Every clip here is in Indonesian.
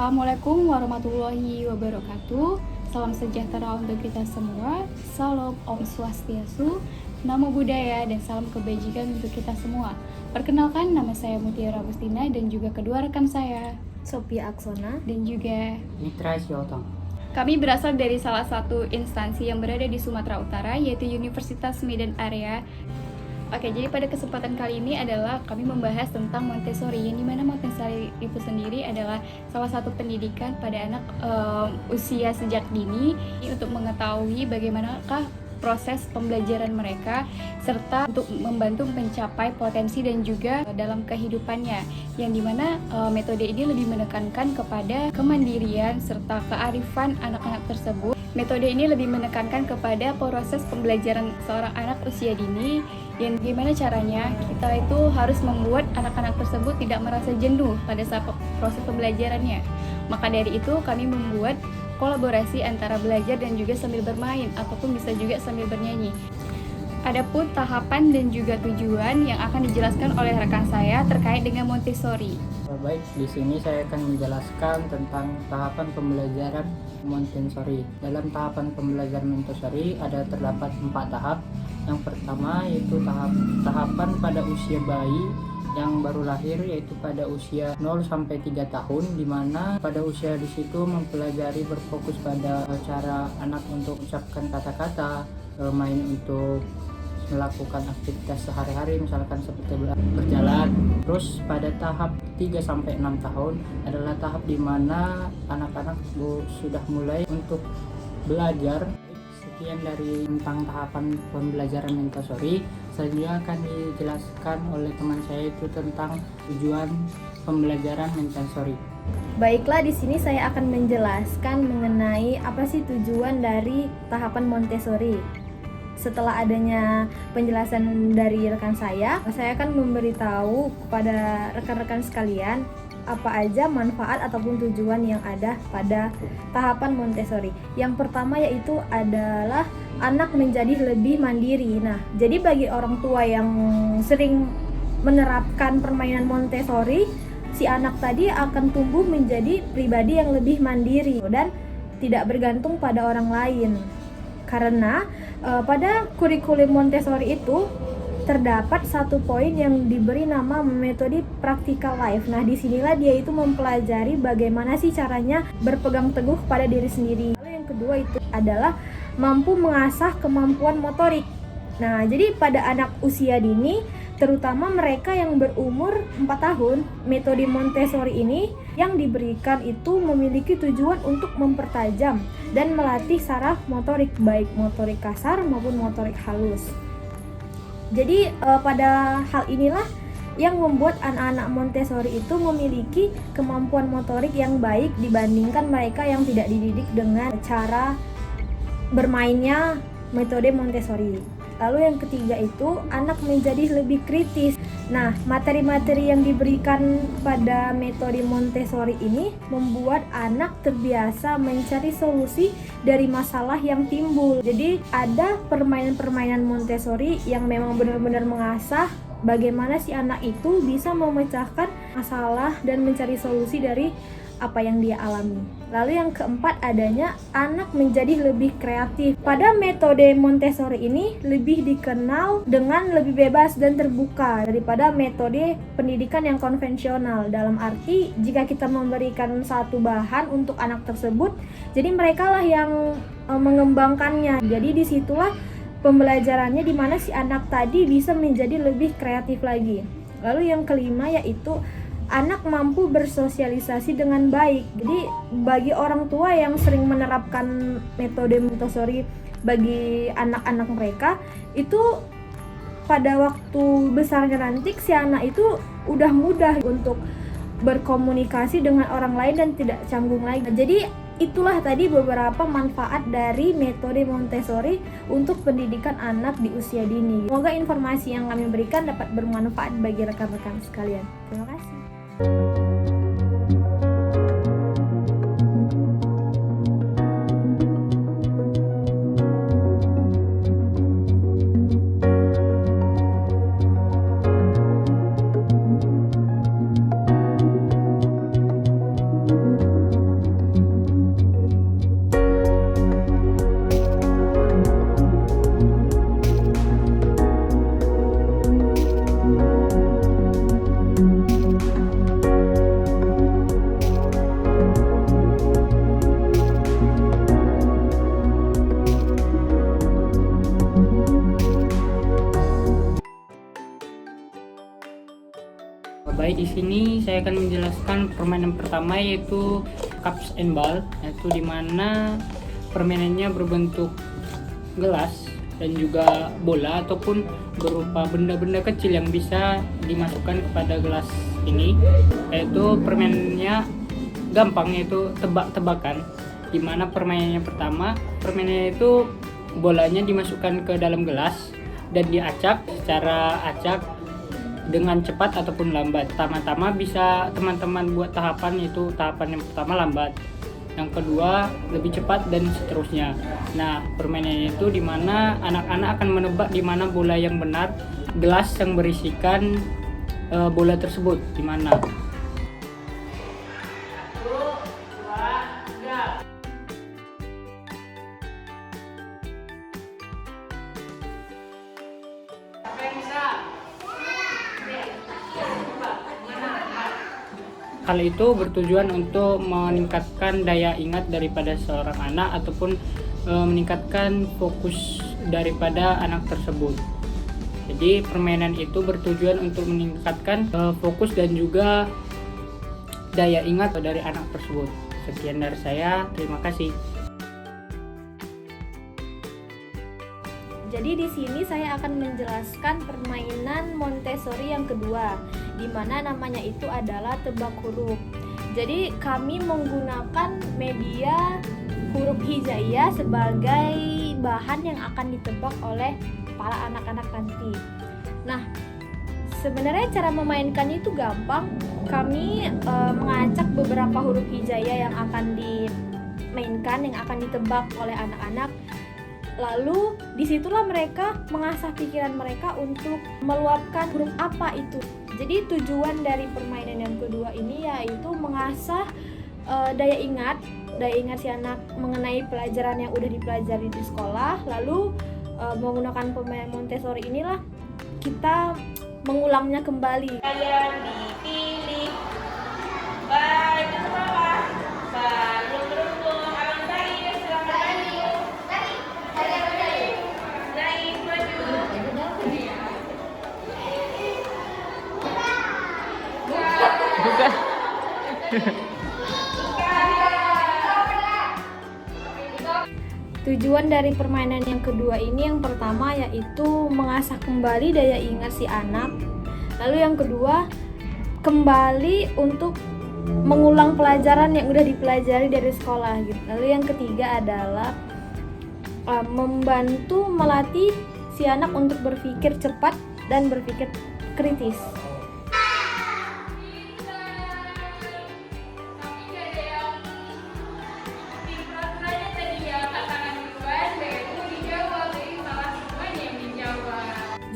Assalamualaikum warahmatullahi wabarakatuh. Salam sejahtera untuk kita semua. Salam Om Swastiastu, Namo Buddhaya, dan salam kebajikan untuk kita semua. Perkenalkan, nama saya Mutiara Agustina dan juga kedua rekan saya, Sophia Aksona dan juga Mitra Siotong. kami berasal dari salah satu instansi yang berada di Sumatera Utara, yaitu Universitas Medan Area. Oke, jadi pada kesempatan kali ini adalah kami membahas tentang Montessori, yang dimana Montessori itu sendiri adalah salah satu pendidikan pada anak usia sejak dini untuk mengetahui bagaimanakah proses pembelajaran mereka serta untuk membantu mencapai potensi dan juga dalam kehidupannya, yang dimana metode ini lebih menekankan kepada kemandirian serta kearifan anak-anak tersebut. Metode ini lebih menekankan kepada proses pembelajaran seorang anak usia dini, yang gimana caranya kita itu harus membuat anak-anak tersebut tidak merasa jenuh pada saat proses pembelajarannya. Maka dari itu kami membuat kolaborasi antara belajar dan juga sambil bermain, ataupun bisa juga sambil bernyanyi. Adapun tahapan dan juga tujuan yang akan dijelaskan oleh rekan saya terkait dengan Montessori. Baik, di sini saya akan menjelaskan tentang tahapan pembelajaran Montessori. Dalam tahapan pembelajaran Montessori terdapat 4 tahap. Yang pertama yaitu tahapan pada usia bayi yang baru lahir, yaitu pada usia 0 sampai 3 tahun, di mana pada usia di situ mempelajari berfokus pada cara anak untuk mengucapkan kata-kata, main untuk melakukan aktivitas sehari-hari misalkan seperti berjalan. Terus pada tahap 3 sampai 6 tahun adalah tahap di mana anak-anak sudah mulai untuk belajar. Sekian dari tentang tahapan pembelajaran Montessori. Selanjutnya akan dijelaskan oleh teman saya itu tentang tujuan pembelajaran Montessori. Baiklah, di sini saya akan menjelaskan mengenai apa sih tujuan dari tahapan Montessori. Setelah adanya penjelasan dari rekan saya akan memberitahu kepada rekan-rekan sekalian apa aja manfaat ataupun tujuan yang ada pada tahapan Montessori. Yang pertama yaitu adalah anak menjadi lebih mandiri. Nah, jadi bagi orang tua yang sering menerapkan permainan Montessori, si anak tadi akan tumbuh menjadi pribadi yang lebih mandiri dan tidak bergantung pada orang lain. Karena pada kurikulum Montessori itu terdapat satu poin yang diberi nama metode practical life. Nah, disinilah dia itu mempelajari bagaimana sih caranya berpegang teguh pada diri sendiri. Lalu yang kedua itu adalah mampu mengasah kemampuan motorik. Nah, jadi pada anak usia dini, terutama mereka yang berumur 4 tahun, metode Montessori ini yang diberikan itu memiliki tujuan untuk mempertajam dan melatih saraf motorik, baik motorik kasar maupun motorik halus. Jadi pada hal inilah yang membuat anak-anak Montessori itu memiliki kemampuan motorik yang baik dibandingkan mereka yang tidak dididik dengan cara bermainnya metode Montessori. Lalu yang ketiga itu anak menjadi lebih kritis. Nah, materi-materi yang diberikan pada metode Montessori ini membuat anak terbiasa mencari solusi dari masalah yang timbul. Jadi ada permainan-permainan Montessori yang memang benar-benar mengasah bagaimana si anak itu bisa memecahkan masalah dan mencari solusi dari apa yang dia alami. Lalu yang keempat adanya anak menjadi lebih kreatif. Pada metode Montessori ini lebih dikenal dengan lebih bebas dan terbuka daripada metode pendidikan yang konvensional. Dalam arti jika kita memberikan satu bahan untuk anak tersebut, jadi mereka lah yang mengembangkannya. Jadi disitulah pembelajarannya di mana si anak tadi bisa menjadi lebih kreatif lagi. Lalu yang kelima yaitu anak mampu bersosialisasi dengan baik. Jadi bagi orang tua yang sering menerapkan metode Montessori bagi anak-anak mereka, itu pada waktu besarnya nanti si anak itu udah mudah untuk berkomunikasi dengan orang lain dan tidak canggung lagi. Jadi itulah tadi beberapa manfaat dari metode Montessori untuk pendidikan anak di usia dini. Semoga informasi yang kami berikan dapat bermanfaat bagi rekan-rekan sekalian. Terima kasih. Baik, di sini saya akan menjelaskan permainan pertama yaitu cups and ball, yaitu dimana permainannya berbentuk gelas dan juga bola ataupun berupa benda-benda kecil yang bisa dimasukkan kepada gelas ini. Yaitu permainannya gampang, yaitu tebak-tebakan. Dimana permainannya pertama, permainannya itu bolanya dimasukkan ke dalam gelas dan diacak secara acak dengan cepat ataupun lambat. Pertama-tama bisa teman-teman buat tahapan, yaitu tahapan yang pertama lambat, yang kedua lebih cepat, dan seterusnya. Nah, permainannya itu dimana anak-anak akan menebak di mana bola yang benar, gelas yang berisikan bola tersebut di mana. Hal itu bertujuan untuk meningkatkan daya ingat daripada seorang anak ataupun meningkatkan fokus daripada anak tersebut. Jadi permainan itu bertujuan untuk meningkatkan fokus dan juga daya ingat dari anak tersebut. Sekian dari saya, terima kasih. Jadi di sini saya akan menjelaskan permainan Montessori yang kedua, di mana namanya itu adalah tebak huruf. Jadi kami menggunakan media huruf hijaiyah sebagai bahan yang akan ditebak oleh para anak-anak nanti. Nah, sebenarnya cara memainkannya itu gampang. Kami mengacak beberapa huruf hijaiyah yang akan dimainkan, yang akan ditebak oleh anak-anak. Lalu disitulah mereka mengasah pikiran mereka untuk meluapkan huruf apa itu. Jadi tujuan dari permainan yang kedua ini yaitu mengasah daya ingat si anak mengenai pelajaran yang udah dipelajari di sekolah. Lalu menggunakan permainan Montessori inilah kita mengulangnya kembali. Kalian dipilih baik ke bawah, lalu beruntung alam saya selamat naik maju. Tujuan dari permainan yang kedua ini yang pertama yaitu mengasah kembali daya ingat si anak. Lalu yang kedua kembali untuk mengulang pelajaran yang udah dipelajari dari sekolah gitu. Lalu yang ketiga adalah membantu melatih si anak untuk berpikir cepat dan berpikir kritis.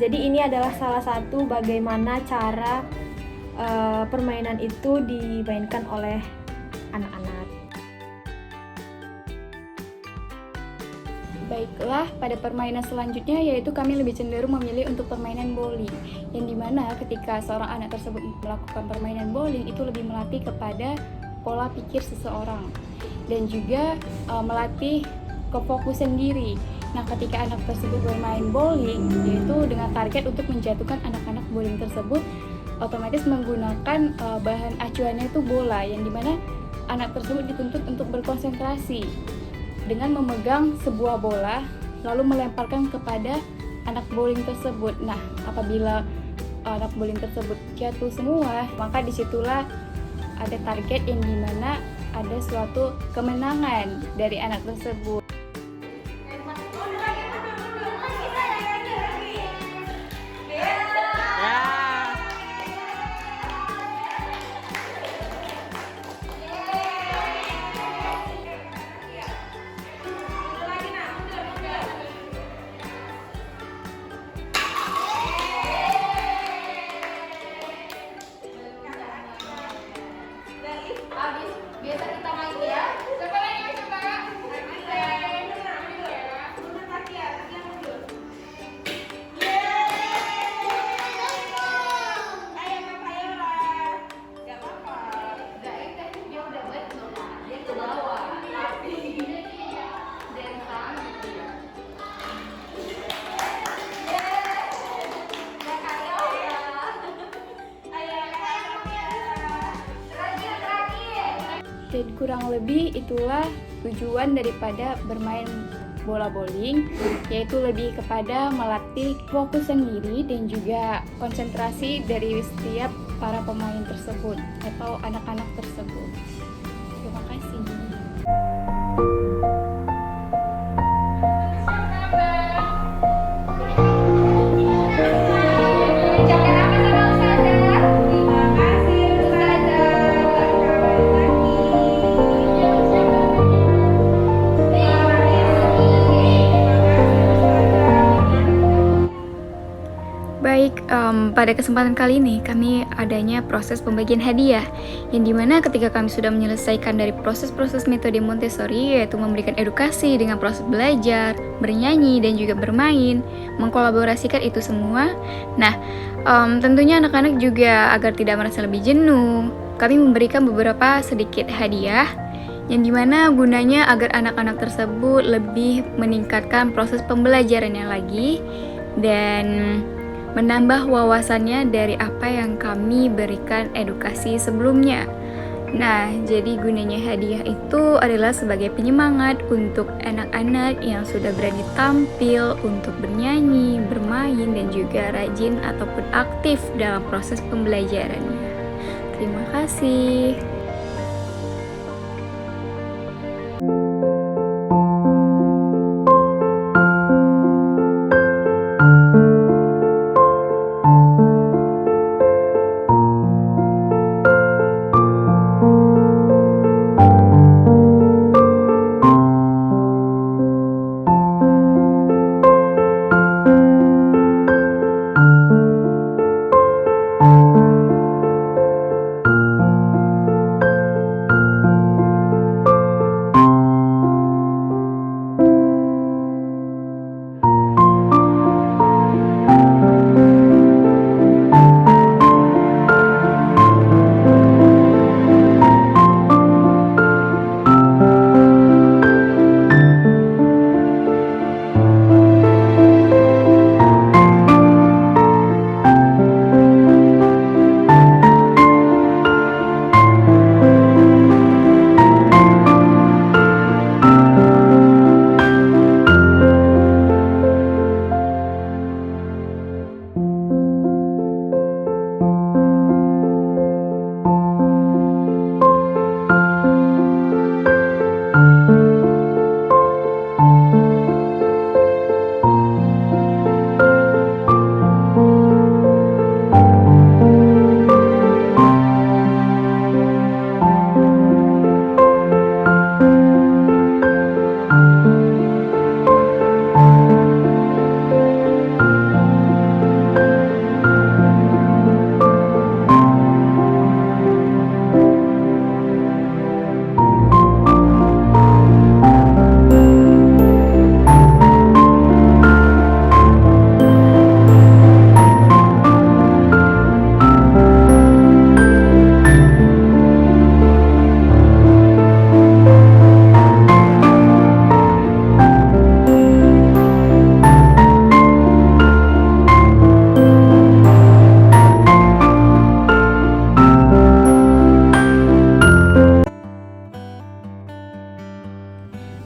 Jadi ini adalah salah satu bagaimana cara permainan itu dimainkan oleh anak-anak. Baiklah, pada permainan selanjutnya yaitu kami lebih cenderung memilih untuk permainan bowling, yang dimana ketika seorang anak tersebut melakukan permainan bowling itu lebih melatih kepada pola pikir seseorang dan juga melatih kefokusan diri. Nah, ketika anak tersebut bermain bowling, yaitu dengan target untuk menjatuhkan anak-anak bowling tersebut, otomatis menggunakan bahan acuannya itu bola, yang dimana anak tersebut dituntut untuk berkonsentrasi dengan memegang sebuah bola, lalu melemparkan kepada anak bowling tersebut. Nah, apabila anak bowling tersebut jatuh semua, maka disitulah ada target yang dimana ada suatu kemenangan dari anak tersebut. Biasa kita main ya. Coba lagi, coba. Dan kurang lebih itulah tujuan daripada bermain bola bowling, yaitu lebih kepada melatih fokus sendiri dan juga konsentrasi dari setiap para pemain tersebut atau anak-anak tersebut. Terima kasih. Terima kasih Ustazah. Baik, pada kesempatan kali ini kami adanya proses pembagian hadiah, yang dimana ketika kami sudah menyelesaikan dari proses-proses metode Montessori, yaitu memberikan edukasi dengan proses belajar, bernyanyi, dan juga bermain, mengkolaborasikan itu semua. Nah, tentunya anak-anak juga agar tidak merasa lebih jenuh, kami memberikan beberapa sedikit hadiah, yang dimana gunanya agar anak-anak tersebut lebih meningkatkan proses pembelajarannya lagi, dan menambah wawasannya dari apa yang kami berikan edukasi sebelumnya. Nah, jadi gunanya hadiah itu adalah sebagai penyemangat untuk anak-anak yang sudah berani tampil untuk bernyanyi, bermain, dan juga rajin ataupun aktif dalam proses pembelajarannya. Terima kasih.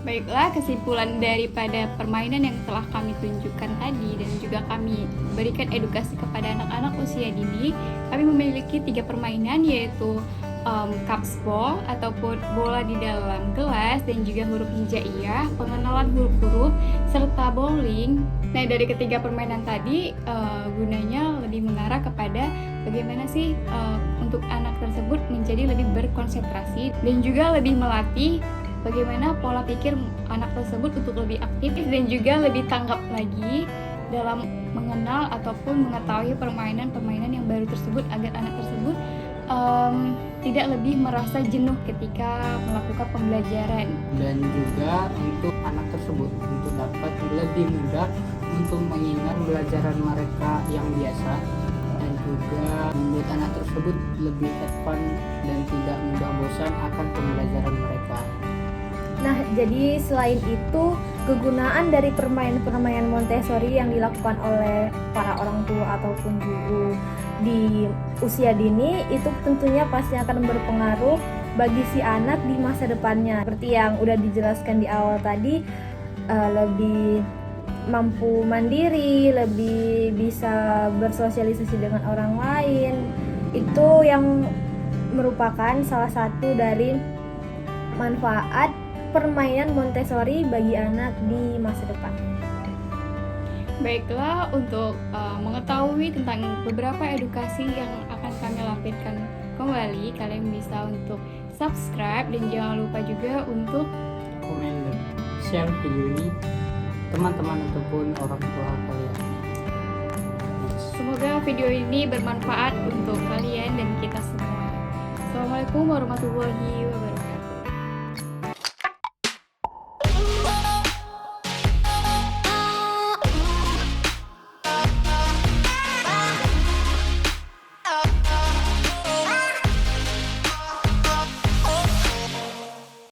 Baiklah, kesimpulan daripada permainan yang telah kami tunjukkan tadi dan juga kami berikan edukasi kepada anak-anak usia dini, kami memiliki 3 permainan, yaitu capsball ataupun bola di dalam gelas, dan juga huruf hijaiyah, pengenalan huruf-huruf, serta bowling. Nah, dari ketiga permainan tadi gunanya lebih mengarah kepada bagaimana sih untuk anak tersebut menjadi lebih berkonsentrasi dan juga lebih melatih bagaimana pola pikir anak tersebut untuk lebih aktif dan juga lebih tanggap lagi dalam mengenal ataupun mengetahui permainan-permainan yang baru tersebut, agar anak tersebut tidak lebih merasa jenuh ketika melakukan pembelajaran. Dan juga untuk anak tersebut untuk dapat lebih mudah untuk mengingat pembelajaran mereka yang biasa, dan juga membuat anak tersebut lebih advance dan tidak mudah bosan akan pembelajaran mereka. Nah, jadi selain itu, kegunaan dari permainan Montessori yang dilakukan oleh para orang tua ataupun guru di usia dini itu tentunya pasti akan berpengaruh bagi si anak di masa depannya. Seperti yang udah dijelaskan di awal tadi, lebih mampu mandiri, lebih bisa bersosialisasi dengan orang lain. Itu yang merupakan salah satu dari manfaat permainan Montessori bagi anak di masa depan. Baiklah, untuk mengetahui tentang beberapa edukasi yang akan kami lampirkan kembali, kalian bisa untuk subscribe dan jangan lupa juga untuk komen dan share video ini teman-teman ataupun orang tua kalian. semoga video ini bermanfaat untuk kalian dan kita semua. Assalamualaikum warahmatullahi wabarakatuh.